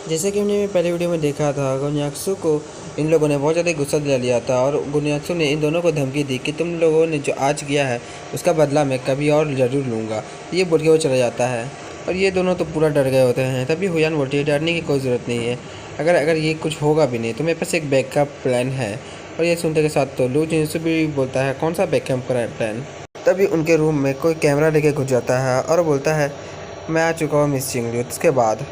जैसे कि हमने पहले वीडियो में देखा था, गोन्याक्सु को इन लोगों ने बहुत ज़्यादा गुस्सा दिला लिया था और गोन्याक्सु ने इन दोनों को धमकी दी कि तुम लोगों ने जो आज किया है उसका बदला मैं कभी और ज़रूर लूँगा। ये बोल के वो चला जाता है और ये दोनों तो पूरा डर गए होते हैं। तभी हुयान बोलती है डरने की कोई ज़रूरत नहीं है, अगर अगर ये कुछ होगा भी नहीं तो मेरे पास एक बैकअप प्लान है। और ये सुनते के साथ तो लू जिनसु भी बोलता है कौन सा बैकअप प्लान। तभी उनके रूम में कोई कैमरा लेके घुस जाता है और बोलता है मैं आ चुका हूँ मिस चिंगली। उसके बाद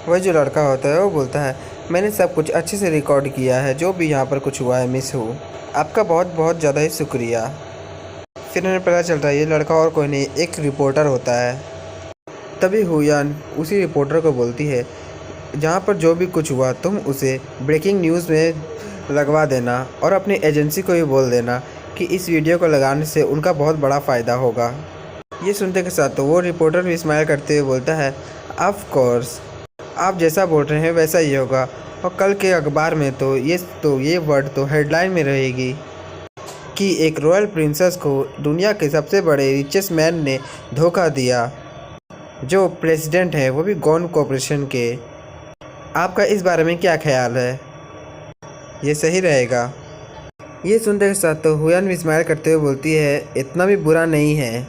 वह जो लड़का होता है वो बोलता है मैंने सब कुछ अच्छे से रिकॉर्ड किया है, जो भी यहाँ पर कुछ हुआ है मिस हूँ, आपका बहुत बहुत ज़्यादा ही शुक्रिया। फिर हमें पता चलता है ये लड़का और कोई नहीं एक रिपोर्टर होता है। तभी हुयान उसी रिपोर्टर को बोलती है जहाँ पर जो भी कुछ हुआ तुम उसे ब्रेकिंग न्यूज़ में लगवा देना और अपनी एजेंसी को भी बोल देना कि इस वीडियो को लगाने से उनका बहुत बड़ा फ़ायदा होगा। ये सुनते के साथ तो वो रिपोर्टर भी स्माइल करते हुए बोलता है ऑफ कोर्स, आप जैसा बोल रहे हैं वैसा ही होगा। और कल के अखबार में तो ये वर्ड तो हेडलाइन में रहेगी कि एक रॉयल प्रिंसेस को दुनिया के सबसे बड़े रिचेस्ट मैन ने धोखा दिया, जो प्रेसिडेंट है वो भी गॉन कॉरपोरेशन के। आपका इस बारे में क्या ख्याल है, ये सही रहेगा? ये सुनते के साथ तो हुयान भी स्माइल करते हुए बोलती है इतना भी बुरा नहीं है,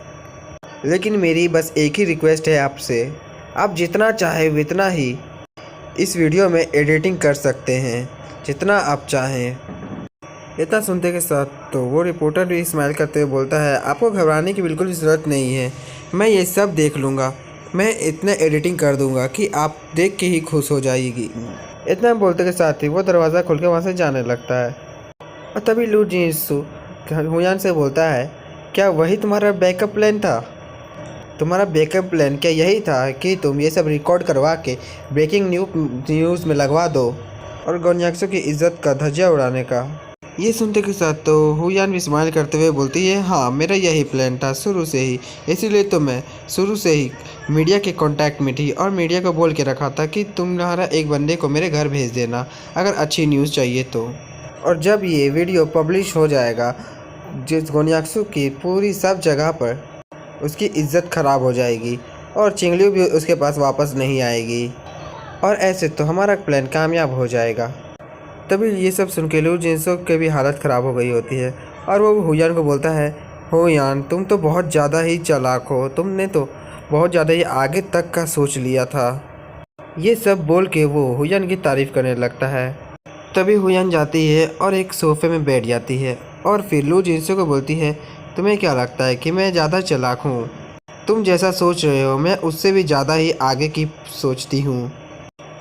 लेकिन मेरी बस एक ही रिक्वेस्ट है आपसे, आप जितना चाहे उतना ही इस वीडियो में एडिटिंग कर सकते हैं, जितना आप चाहें। इतना सुनते के साथ तो वो रिपोर्टर भी स्माइल करते हुए बोलता है आपको घबराने की बिल्कुल भी ज़रूरत नहीं है, मैं ये सब देख लूँगा, मैं इतना एडिटिंग कर दूँगा कि आप देख के ही खुश हो जाएगी। इतना बोलते के साथ ही वो दरवाज़ा खोल के वहाँ से जाने लगता है। और तभी लू जिनसु हुयान से बोलता है क्या वही तुम्हारा बैकअप प्लान था? तुम्हारा बैकअप प्लान क्या यही था कि तुम ये सब रिकॉर्ड करवा के ब्रेकिंग न्यूज़ में लगवा दो और गोन्याक्सु की इज्जत का धज्जियाँ उड़ाने का? ये सुनते के साथ तो हुयान भी स्माइल करते हुए बोलती है हाँ मेरा यही प्लान था शुरू से ही, इसीलिए तो मैं शुरू से ही मीडिया के कांटेक्ट में थी और मीडिया को बोल के रखा था कि तुम्हारा एक बंदे को मेरे घर भेज देना अगर अच्छी न्यूज़ चाहिए तो। और जब ये वीडियो पब्लिश हो जाएगा जिस गोन्याक्सु की पूरी सब जगह पर उसकी इज्जत ख़राब हो जाएगी और चिंगलियो भी उसके पास वापस नहीं आएगी और ऐसे तो हमारा प्लान कामयाब हो जाएगा। तभी ये सब सुन के लू जिनसु के भी हालत ख़राब हो गई होती है और वो हुयान को बोलता है हुयान तुम तो बहुत ज़्यादा ही चालाक हो, तुमने तो बहुत ज़्यादा ही आगे तक का सोच लिया था। ये सब बोल के वो हुयान की तारीफ़ करने लगता है। तभी हुयान जाती है और एक सोफ़े में बैठ जाती है और फिर लू जिनसु को बोलती है तुम्हें क्या लगता है कि मैं ज़्यादा चालाक हूँ? तुम जैसा सोच रहे हो मैं उससे भी ज़्यादा ही आगे की सोचती हूँ।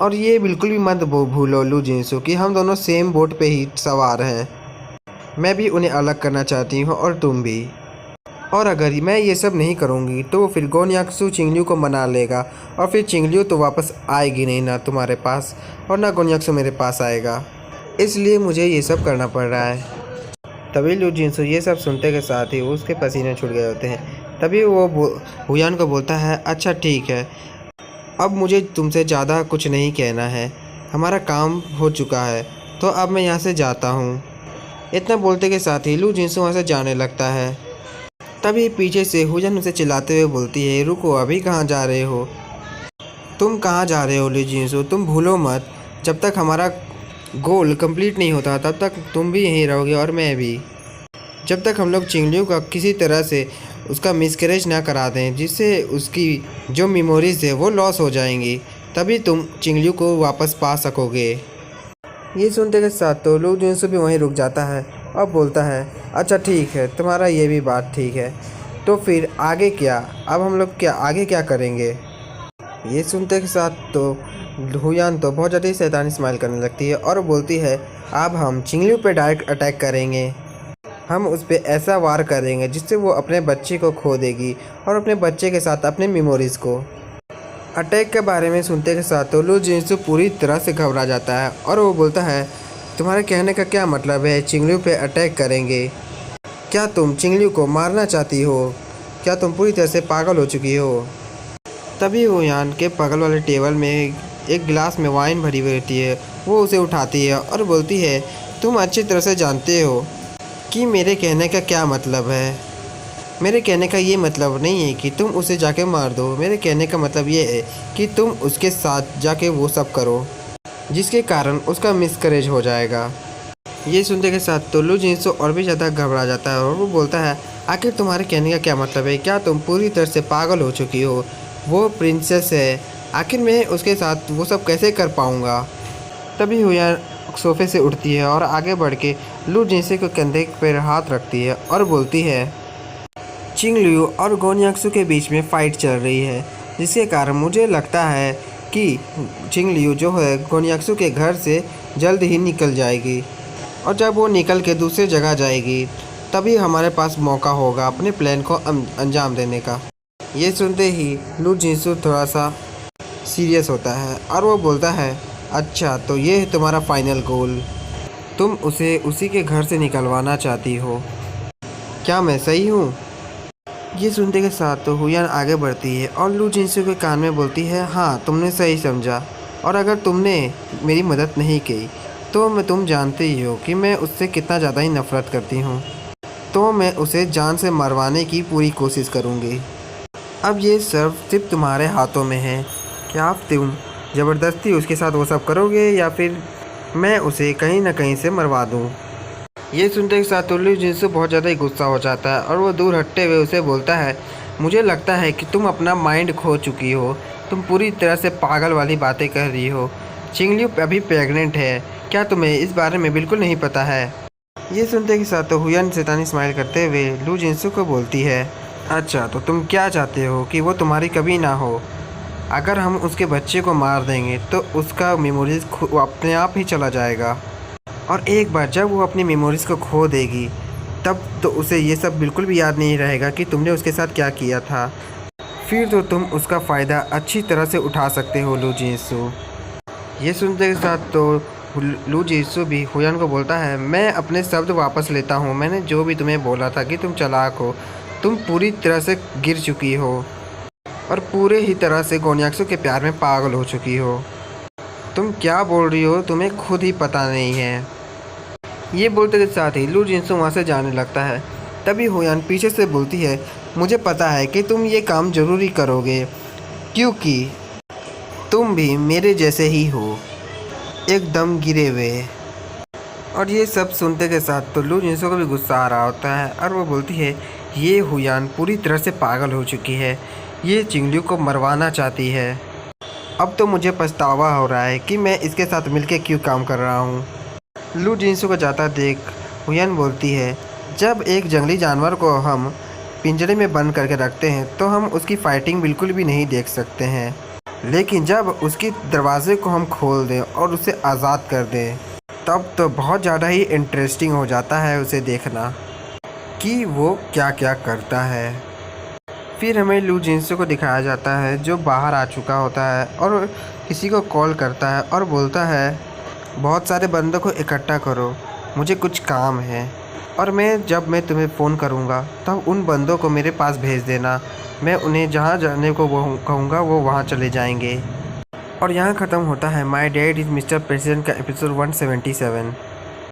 और ये बिल्कुल भी मत भूलो लू जिनसु कि हम दोनों सेम बोट पे ही सवार हैं, मैं भी उन्हें अलग करना चाहती हूँ और तुम भी। और अगर मैं ये सब नहीं करूँगी तो फिर गोन्याक्सु चिंगलियो को मना लेगा और फिर चिंगलियो तो वापस आएगी नहीं ना तुम्हारे पास और ना गोन्याक्सु मेरे पास आएगा, इसलिए मुझे ये सब करना पड़ रहा है। तभी लू जिनसु ये सब सुनते के साथ ही उसके पसीने छूट गए होते हैं। तभी वो हुयान को बोलता है अच्छा ठीक है, अब मुझे तुमसे ज़्यादा कुछ नहीं कहना है, हमारा काम हो चुका है तो अब मैं यहाँ से जाता हूँ। इतना बोलते के साथ ही लू जिनसु वहाँ से जाने लगता है। तभी पीछे से हुयान उसे चिल्लाते हुए बोलती है रुको अभी कहाँ जा रहे हो, तुम कहाँ जा रहे हो लू जिनसु, तुम भूलो मत जब तक हमारा गोल कंप्लीट नहीं होता तब तक तुम भी यहीं रहोगे और मैं भी, जब तक हम लोग चिंगलियो का किसी तरह से उसका मिसकैरेज ना करा दें जिससे उसकी जो मेमोरीज़ है वो लॉस हो जाएंगी, तभी तुम चिंगलियो को वापस पा सकोगे। ये सुनते के साथ तो लू जिनसु भी वहीं रुक जाता है और बोलता है अच्छा ठीक है तुम्हारा ये भी बात ठीक है, तो फिर आगे क्या, अब हम लोग आगे क्या करेंगे? ये सुनते के साथ तो हुयान तो बहुत ज़्यादा शैतानी स्माइल करने लगती है और बोलती है अब हम चिंगलियो पे डायरेक्ट अटैक करेंगे, हम उस पर ऐसा वार करेंगे जिससे वो अपने बच्चे को खो देगी और अपने बच्चे के साथ अपने मेमोरीज़ को। अटैक के बारे में सुनते के साथ तो लू जिनसु पूरी तरह से घबरा जाता है और वो बोलता है तुम्हारे कहने का क्या मतलब है चिंगलियो पे अटैक करेंगे? क्या तुम चिंगलियो को मारना चाहती हो? क्या तुम पूरी तरह से पागल हो चुकी हो? तभी हुयान के बगल वाले टेबल में एक गिलास में वाइन भरी हुई रहती है, वो उसे उठाती है और बोलती है तुम अच्छी तरह से जानते हो कि मेरे कहने का क्या मतलब है। मेरे कहने का ये मतलब नहीं है कि तुम उसे जाके मार दो, मेरे कहने का मतलब ये है कि तुम उसके साथ जाके वो सब करो। जिसके कारण उसका मिसकैरेज हो जाएगा। ये सुनते के साथ तो लू जिनसो और भी ज़्यादा घबरा जाता है और वो बोलता है, आखिर तुम्हारे कहने का क्या मतलब है? क्या तुम पूरी तरह से पागल हो चुकी हो? वो प्रिंसेस है, आखिर मैं उसके साथ वो सब कैसे कर पाऊँगा? तभी हुयान सोफे से उठती है और आगे बढ़ के लू जिनसे के कंधे पर हाथ रखती है और बोलती है, चिंग लियू और गोन्याक्सू के बीच में फ़ाइट चल रही है, जिसके कारण मुझे लगता है कि चिंग लियू जो है गोन्याक्सू के घर से जल्द ही निकल जाएगी और जब वो निकल के दूसरी जगह जाएगी तभी हमारे पास मौका होगा अपने प्लान को अंजाम देने का। ये सुनते ही लू जिनसू थोड़ा सा सीरियस होता है और वो बोलता है, अच्छा तो ये है तुम्हारा फाइनल गोल, तुम उसे उसी के घर से निकलवाना चाहती हो, क्या मैं सही हूँ? ये सुनते के साथ तो हुयान आगे बढ़ती है और लू जिनसू के कान में बोलती है, हाँ तुमने सही समझा, और अगर तुमने मेरी मदद नहीं की तो तुम जानते ही हो कि मैं उससे कितना ज़्यादा ही नफ़रत करती हूँ, तो मैं उसे जान से मरवाने की पूरी कोशिश करूँगी। अब ये सिर्फ तुम्हारे हाथों में है, क्या तुम ज़बरदस्ती उसके साथ वो सब करोगे या फिर मैं उसे कहीं ना कहीं से मरवा दूँ? ये सुनते के साथ लू जिनसू बहुत ज़्यादा ही गुस्सा हो जाता है और वो दूर हटते हुए उसे बोलता है, मुझे लगता है कि तुम अपना माइंड खो चुकी हो, तुम पूरी तरह से पागल वाली बातें कर रही हो। चिंगलियू अभी प्रेग्नेंट है, क्या तुम्हें इस बारे में बिल्कुल नहीं पता है? ये सुनते के साथ तो हुयान शैतानी स्माइल करते हुए लू जिनसू को बोलती है, अच्छा तो तुम क्या चाहते हो कि वो तुम्हारी कभी ना हो? अगर हम उसके बच्चे को मार देंगे तो उसका मेमोरीज अपने आप ही चला जाएगा, और एक बार जब वो अपनी मेमोरीज़ को खो देगी तब तो उसे ये सब बिल्कुल भी याद नहीं रहेगा कि तुमने उसके साथ क्या किया था। फिर तो तुम उसका फ़ायदा अच्छी तरह से उठा सकते हो लू जिनसू। ये सुनते के साथ तो लू जिनसू भी हुयान को बोलता है, मैं अपने शब्द वापस लेता हूँ, मैंने जो भी तुम्हें बोला था कि तुम चालाक हो, तुम पूरी तरह से गिर चुकी हो और पूरे ही तरह से गोन्याक्सू के प्यार में पागल हो चुकी हो। तुम क्या बोल रही हो, तुम्हें खुद ही पता नहीं है। ये बोलते के साथ ही लू जिनसू वहाँ से जाने लगता है। तभी हुयान पीछे से बोलती है, मुझे पता है कि तुम ये काम ज़रूरी करोगे क्योंकि तुम भी मेरे जैसे ही हो, एकदम गिरे हुए। और ये सब सुनते के साथ तो लू जिनसू को भी गुस्सा आ रहा होता है और वो बोलती है, ये हुयान पूरी तरह से पागल हो चुकी है, ये चिंगलियू को मरवाना चाहती है। अब तो मुझे पछतावा हो रहा है कि मैं इसके साथ मिलकर क्यों काम कर रहा हूँ। लू जिनसू को जाता देख हुयान बोलती है, जब एक जंगली जानवर को हम पिंजरे में बंद करके रखते हैं तो हम उसकी फ़ाइटिंग बिल्कुल भी नहीं देख सकते हैं, लेकिन जब उसके दरवाजे को हम खोल दें और उसे आज़ाद कर दें तब तो बहुत ज़्यादा ही इंटरेस्टिंग हो जाता है उसे देखना कि वो क्या क्या करता है। फिर हमें लू जिनसू को दिखाया जाता है जो बाहर आ चुका होता है और किसी को कॉल करता है और बोलता है, बहुत सारे बंदों को इकट्ठा करो, मुझे कुछ काम है, और जब मैं तुम्हें फ़ोन करूँगा तब उन बंदों को मेरे पास भेज देना, मैं उन्हें जहाँ जाने को वो कहूँगा वो वहाँ चले जाएंगे। और यहाँ ख़त्म होता है my dad is mister president का एपिसोड 177।